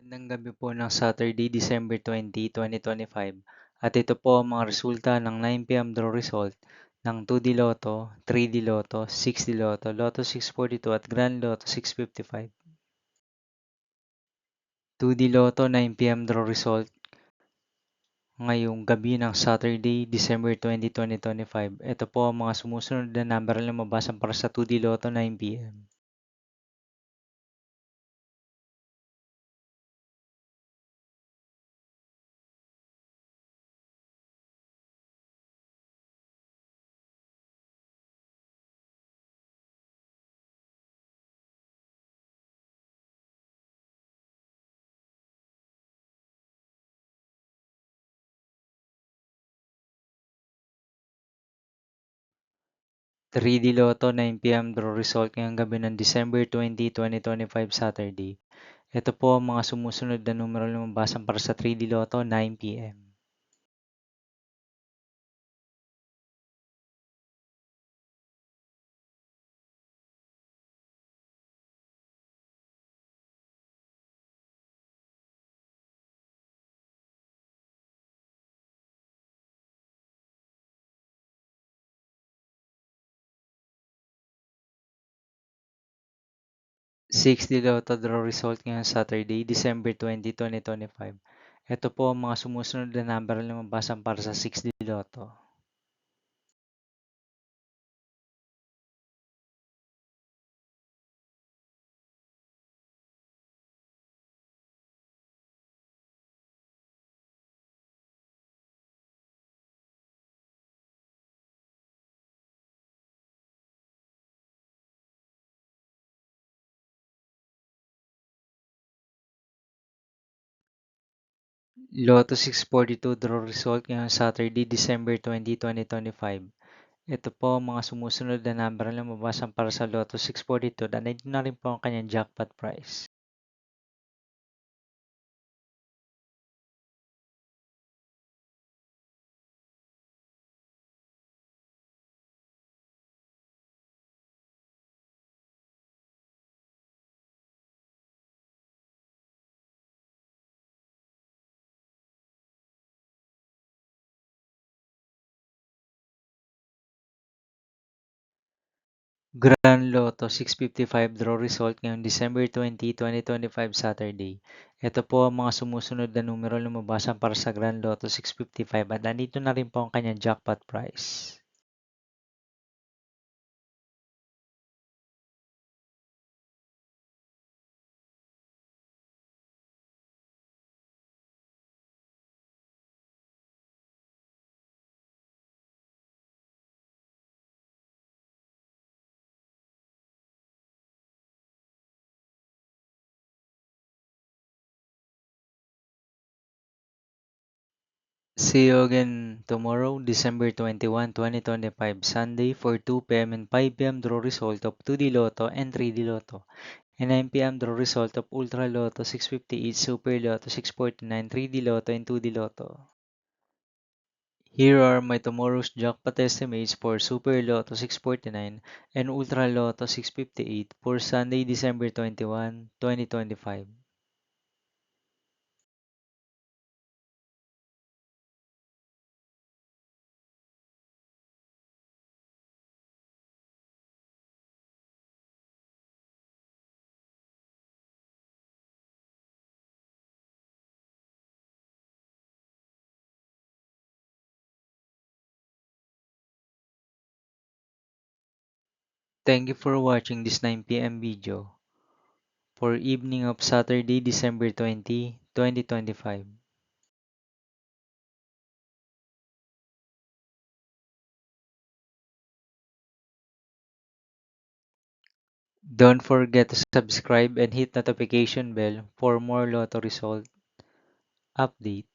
Magandang gabi po ng Saturday, December 20, 2025. At ito po ang mga resulta ng 9 p.m. draw result ng 2D Lotto, 3D Lotto, 6D Lotto, Lotto 642 at Grand Lotto 655. 2D Lotto 9 p.m. draw result ngayong gabi ng Saturday, December 20, 2025. Ito po ang mga sumusunod na number na lumabasan para sa 2D Lotto 9 p.m. 3D Lotto 9 p.m. draw result ngayong gabi ng December 20, 2025 Saturday. Ito po ang mga sumusunod na numero na lumabasan para sa 3D Lotto 9 p.m. 6D Lotto draw result ngayong Saturday, December 20, 2025. Ito po ang mga sumusunod na number na lumabasan para sa 6D Lotto. 'Lotto 642 draw result ngayong Saturday, December 20, 2025. Ito po ang mga sumusunod na number na lumabasan para sa Lotto 642 at ito na rin po ang kanyang jackpot price. Grand Lotto 655 draw result ngayong December 20, 2025 Saturday. Ito po ang mga sumusunod na numero lumabasan para sa Grand Lotto 655 at nandito na rin po ang kanyang jackpot price. See you again tomorrow, December 21, 2025, Sunday for 2 p.m. and 5 p.m. draw result of 2D Lotto and 3D Lotto. And 9 p.m. draw result of Ultra Lotto 658, Super Lotto 649, 3D Lotto and 2D Lotto. Here are my tomorrow's jackpot estimates for Super Lotto 649 and Ultra Lotto 658 for Sunday, December 21, 2025. Thank you for watching this 9 p.m. video for evening of Saturday, December 20, 2025. Don't forget to subscribe and hit notification bell for more Lotto result update.